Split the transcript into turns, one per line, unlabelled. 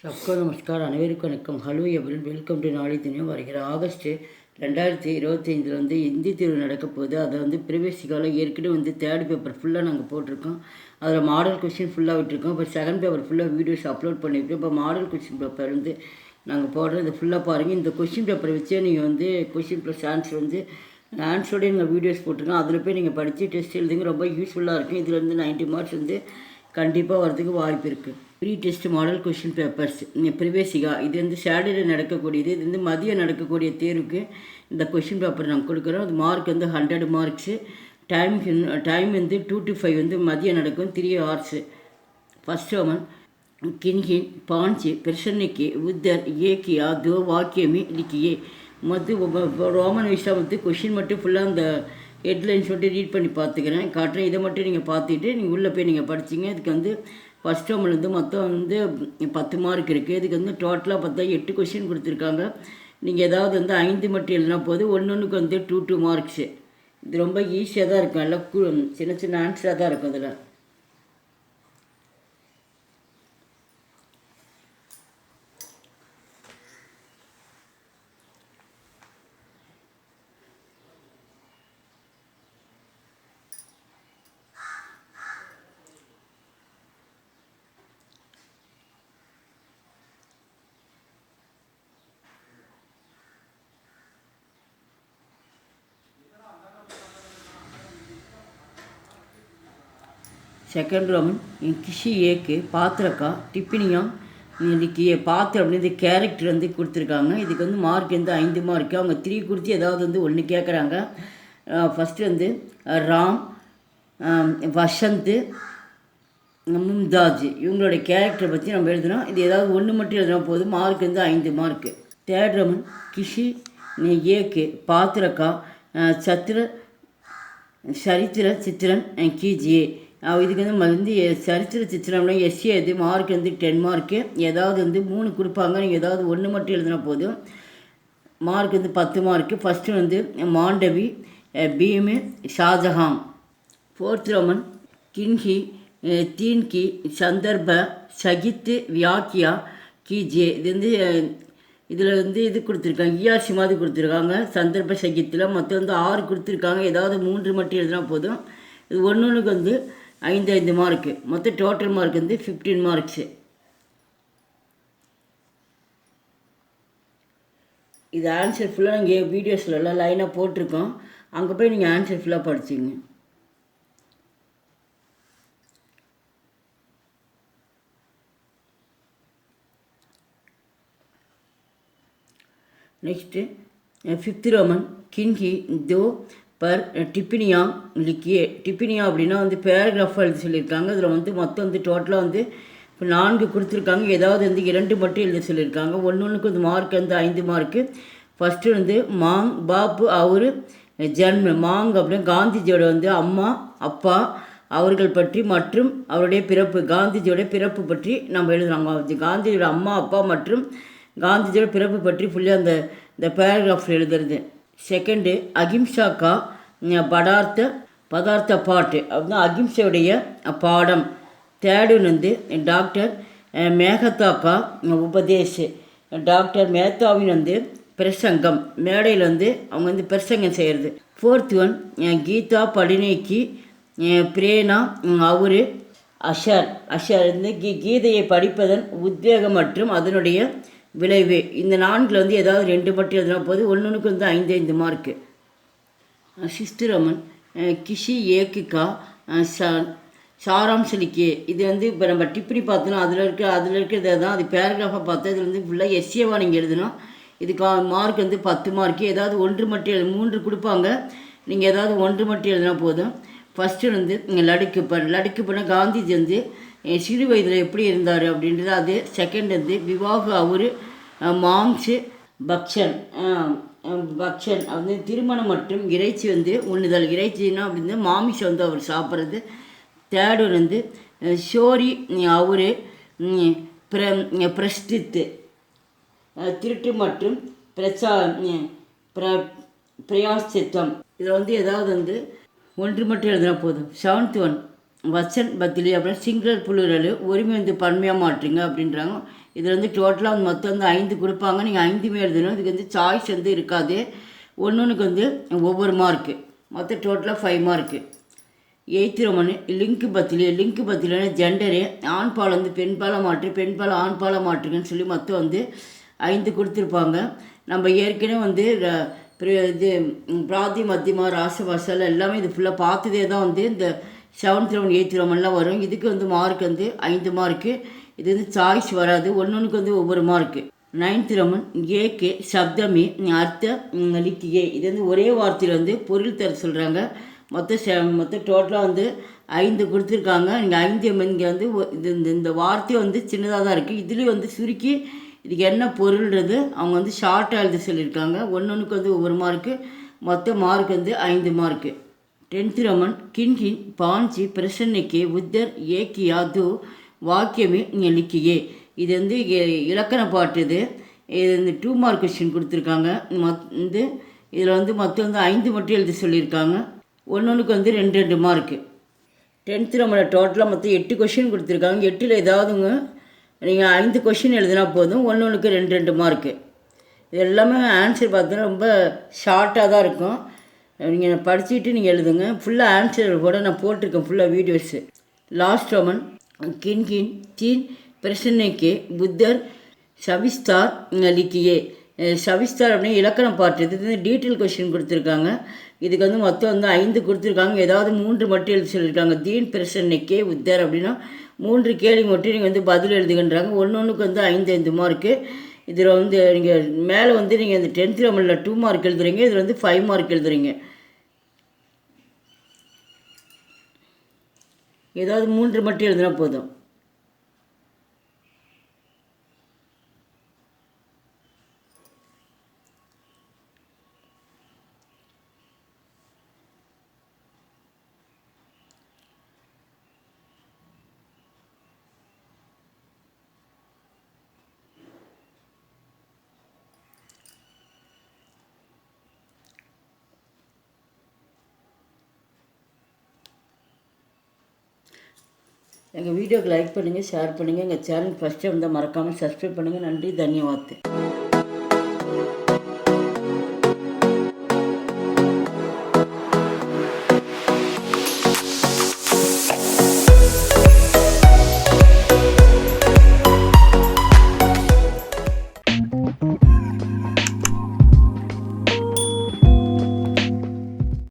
सबको नमस्कार अनेवरुक्कुम वणक्कम hello everyone welcome to नाली दुनिया வருகிற ஆகஸ்ட் 2025 வந்து ஹிந்தி தேர்வு நடக்க போகுது. அதை வந்து பிரவேசிக்கால ஏற்கனவே வந்து தேர்ட் பேப்பர் ஃபுல்லாக நாங்கள் போட்டிருக்கோம். அதில் மாடல் கொஸ்டின் ஃபுல்லாக விட்டுருக்கோம். இப்போ செகண்ட் பேப்பர் ஃபுல்லாக வீடியோஸ் அப்லோட் பண்ணியிருக்கோம். இப்போ மாடல் கொஸ்டின் பேப்பர் வந்து நாங்கள் போடுறோம். இதை ஃபுல்லாக பாருங்கள். இந்த கொஸ்டின் பேப்பரை வச்சே நீங்கள் வந்து கொஸ்டின் ப்ளஸ் ஆன்சர் வந்து ஆன்சரோடய நீங்கள் வீடியோஸ் போட்டிருக்கோம். அதில் போய் நீங்கள் படித்து டெஸ்ட் எழுதுங்க. ரொம்ப யூஸ்ஃபுல்லாக இருக்கும். இதில் வந்து 90 மார்க்ஸ் வந்து கண்டிப்பாக வரதுக்கு வாய்ப்பு இருக்குது. Pre test model question papers Praveshika இது வந்து சாட்டர்டே நடக்கக்கூடியது. இது வந்து மதியம் நடக்கக்கூடிய தேர்வுக்கு இந்த கொஸ்டின் பேப்பர் நாங்கள் கொடுக்குறோம். அது மார்க் வந்து 100 மார்க்ஸு. டைம் வந்து 2 to 5 வந்து மதியம் நடக்கும், 3 hours. ஃபஸ்ட் ரோமன் किन्हीं पांच प्रश्न के उत्तर ये किया दो वाक्य में लिखिए. ரோமன் விஷயம் வந்து கொஷின் மட்டும் ஃபுல்லாக அந்த ஹெட்லைன்ஸ் மட்டும் ரீட் பண்ணி பார்த்துக்கிறேன் காட்டுறேன். இதை மட்டும் நீங்கள் பார்த்துட்டு நீங்கள் உள்ளே போய் நீங்கள் படிச்சிங்க. இதுக்கு வந்து ஃபஸ்ட் ரோமில் வந்து மொத்தம் வந்து 10 மார்க் இருக்குது. இதுக்கு வந்து டோட்டலாக பார்த்தா 8 கொஷின் கொடுத்துருக்காங்க. நீங்கள் ஏதாவது வந்து 5 மட்டும் எழுதினா போது ஒன்றுக்கு வந்து 2 மார்க்ஸு. இது ரொம்ப ஈஸியாக தான் இருக்கும். எல்லாம் சின்ன சின்ன ஆன்சராக தான் இருக்கும். அதில் செகண்ட் ரோமன் கிஷி ஏக்கு பாத்திரக்கா டிப்பினியா இன்னைக்கு பாத்திரம் அப்படின்னு கேரக்டர் வந்து கொடுத்துருக்காங்க. இதுக்கு வந்து மார்க் வந்து 5 மார்க்கு. அவங்க 3 கொடுத்து ஏதாவது வந்து 1 கேட்குறாங்க. ஃபஸ்ட்டு வந்து ராம், வசந்த், மும்தாஜ் இவங்களோட கேரக்டரை பற்றி நம்ம எழுதுனோம். இது ஏதாவது 1 மட்டும் எழுதினா போதும். மார்க் வந்து 5 மார்க்கு. தேர்ட் ரோமன் கிஷி ஏக்கு பாத்திரக்கா சரித்திர சித்திரன் கீஜியே. இதுக்கு வந்து சரித்திர சித்திரம்னா எஸ்ஏ இது மார்க் வந்து 10 மார்க்கு. ஏதாவது வந்து 3 கொடுப்பாங்க. நீங்கள் ஏதாவது 1 மட்டும் எழுதினா போதும். மார்க் வந்து 10 மார்க்கு. ஃபஸ்ட்டு வந்து மாண்டவி, பீமு, ஷாஜஹான். ஃபோர்த் ரோமன் கின்ஹி தீன்கி சந்தர்ப்ப சகித்து வியாக்கியா கீஜே. இது வந்து இதில் வந்து இது கொடுத்துருக்காங்க, இஆர்சி மாதிரி கொடுத்துருக்காங்க. சந்தர்ப்ப சகித்தில் மொத்தம் வந்து 6 கொடுத்துருக்காங்க. ஏதாவது 3 மட்டும் எழுதினா போதும். இது ஒன்றுக்கு வந்து 5 மார்க்கு. மொத்தம் டோட்டல் மார்க் வந்து 15 மார்க்ஸு. இது ஆன்சர் ஃபுல்லாக நீங்கள் வீடியோஸில் எல்லாம் லைனாக போட்டிருக்கோம். அங்கே போய் நீங்கள் ஆன்சர் ஃபுல்லாக படிச்சிங்க. நெக்ஸ்ட்டு ஃபிஃப்த் ரோமன் கின்ஹி தோ பர் டிப்பினியா லிக்கியே. டிப்பினியா அப்படின்னா வந்து பேராகிராஃப் எழுதி சொல்லியிருக்காங்க. அதில் வந்து மொத்தம் வந்து டோட்டலாக வந்து இப்போ 4 கொடுத்துருக்காங்க. ஏதாவது வந்து 2 மட்டும் எழுத சொல்லியிருக்காங்க. ஒன்றுக்கு வந்து மார்க் வந்து 5 மார்க்கு. ஃபஸ்ட்டு வந்து மாங் பாப்பு அவர் ஜன்ம. மாங் அப்படின்னா காந்திஜியோட வந்து அம்மா அப்பா அவர்கள் பற்றி மற்றும் அவருடைய பிறப்பு. காந்திஜியோட பிறப்பு பற்றி நம்ம எழுதுகிறாங்க. காந்திஜியோட அம்மா அப்பா மற்றும் காந்திஜியோட பிறப்பு பற்றி ஃபுல்லாக இந்த பேராகிராஃப் எழுதுறது. செகண்டு அகிம்சாக்கா பதார்த்த பாட்டு அப்படின்னா அகிம்சையுடைய பாடம். தேர்டு வந்து டாக்டர் மேகதாக்கா உபதேஷ். டாக்டர் மேத்தாவின் வந்து பிரசங்கம். மேடையில் வந்து அவங்க வந்து பிரசங்கம் செய்கிறது. ஃபோர்த் ஒன் கீதா படினேக்கி பிரேனா அவர் அஷர் வந்து கீதையை படிப்பதன் உத்வேகம் மற்றும் அதனுடைய விளைவு. இந்த 4 வந்து ஏதாவது 2 மட்டும் எழுதினா போது ஒன்றுக்கு வந்து 5 மார்க்கு. சிஸ்து ரோமன் கிஷி ஏக்குக்கா சாராம்சலிக்கே. இது வந்து இப்போ நம்ம டிப்பி பார்த்தோன்னா அதில் இருக்கிறது தான். அது பேராகிராஃபாக பார்த்தா இதில் வந்து ஃபுல்லாக எஸ்ஏவாக நீங்கள் எழுதணும். இதுக்கு மார்க் வந்து 10 மார்க்கு. ஏதாவது 1 மட்டும் 3 கொடுப்பாங்க. நீங்கள் ஏதாவது 1 மட்டும் எழுதினா போதும். ஃபஸ்ட்டு வந்து லடுக்கு பண்ண காந்திஜி வந்து சிறு வயதில் எப்படி இருந்தார் அப்படின்றது அது. செகண்ட் வந்து விவாக அவர் மாம்சு பக்ஷன் வந்து திருமணம் மற்றும் இறைச்சி வந்து உண்ணுதல். இறைச்சின்னா அப்படின்னு மாமிசம் வந்து அவர் சாப்பிட்றது. தேர்டு வந்து ஷோரி அவர் பிரஸ்டித்து திருட்டு மற்றும் பிரயாசித்தம். இதில் வந்து ஏதாவது வந்து 1 மட்டும் எழுதினா போதும். செவன்த் ஒன் வச்சன் பத்திலி அப்படின்னா சிங்குலர் புளுரல் ஒருமை வந்து பன்மையாக மாற்றுங்க அப்படின்றாங்க. இதில் வந்து டோட்டலாக வந்து மொத்தம் வந்து 5 கொடுப்பாங்க. நீங்கள் 5மே எழுதணும். இதுக்கு வந்து சாய்ஸ் வந்து இருக்காது. ஒன்றுக்கு வந்து ஒவ்வொரு மார்க்கு, மொத்தம் டோட்டலாக 5 மார்க்கு. 8th ரோமன் லிங்க் பத்திலே ஜெண்டரு, ஆண்பால் வந்து பெண்பாலை மாற்று, பெண்பால் ஆண்பாலை மாற்றுங்கன்னு சொல்லி மொத்தம் வந்து 5 கொடுத்துருப்பாங்க. நம்ம ஏற்கனவே வந்து இது பிராதி மத்தியமா ராஷ்டிரபாஷாவில் எல்லாமே இது ஃபுல்லாக பார்த்ததே தான் வந்து இந்த 7th ரோமன் 8th ரோமன்லாம் வரும். இதுக்கு வந்து மார்க் வந்து 5 மார்க்கு. இது வந்து சாய்ஸ் வராது. ஒன்றுக்கு வந்து ஒவ்வொரு மார்க்கு. 9th ரோமன் ஏகே சப்தமி அர்த்த லிக்கியே. இது வந்து ஒரே வார்த்தையில் வந்து பொருள் தர சொல்கிறாங்க. மொத்தம் டோட்டலாக வந்து 5 கொடுத்துருக்காங்க. நீங்கள் 5 இங்கே வந்து இந்த வார்த்தை வந்து சின்னதாக தான் இருக்குது. இதுலேயும் வந்து சுருக்கி இதுக்கு என்ன பொருள்ன்றது அவங்க வந்து ஷார்ட்டாக எழுத சொல்லியிருக்காங்க. ஒன்றுக்கு வந்து ஒவ்வொரு மார்க்கு, மொத்த மார்க் வந்து 5 மார்க்கு. 10th ரோமன் கின்கின் பாஞ்சி பிரசன்னைக்கு உத்தர் ஏக்கியா து வாக்கியமே லிக்கியே. இது வந்து இலக்கண பாட்டு. இது இந்த 2 மார்க் கொஸ்டின் கொடுத்துருக்காங்க. வந்து இதில் வந்து மொத்தம் வந்து 5 மட்டும் எழுத சொல்லியிருக்காங்க. ஒன்றுக்கு வந்து 2 மார்க்கு. 10th ரோமனில் டோட்டலாக மொத்தம் 8 கொஷின் கொடுத்துருக்காங்க. 8ல் ஏதாவதுங்க நீங்கள் 5 கொஷின் எழுதினா போதும். ஒன்றுக்கு 2 மார்க்கு. இது எல்லாமே ஆன்சர் பார்த்தோன்னா ரொம்ப ஷார்ட்டாக தான் இருக்கும். நீங்கள் படிச்சுட்டு நீங்கள் எழுதுங்க. ஃபுல்லாக ஆன்சர் கூட நான் போட்டிருக்கேன், ஃபுல்லாக வீடியோஸு. லாஸ்ட் ரோமன் கின்கின் தீன் பிரசன்னைக்கு புத்தர் சவிஸ்தார் லிக்கியே. சவிஸ்தார் அப்படின்னு இலக்கண பாட்டு. இது வந்து டீட்டெயில் கொஷின் கொடுத்துருக்காங்க. இதுக்கு வந்து மொத்தம் வந்து 5 கொடுத்துருக்காங்க. ஏதாவது 3 மட்டும் எழுதி சொல்லியிருக்காங்க. தீன் பிரசன்னைக்கே உத்தர் அப்படின்னா 3 கேள்வி மட்டும் நீங்கள் வந்து பதில் எழுதுகின்றாங்க. ஒன்றுக்கு வந்து 5 மார்க்கு. இதில் வந்து நீங்கள் மேலே வந்து நீங்கள் இந்த 10th ரோமனில் 2 மார்க் எழுதுறீங்க. இதில் வந்து 5 மார்க் எழுதுறீங்க. ஏதாவது 3 மட்டும் எழுதுனா போதும். எங்கள் வீடியோக்கு லைக் பண்ணுங்கள், ஷேர் பண்ணுங்கள். எங்கள் சேனல் ஃபஸ்ட் டைம் தான் மறக்காமல் சப்ஸ்கிரைப் பண்ணுங்கள். நன்றி, தன்யவாத்.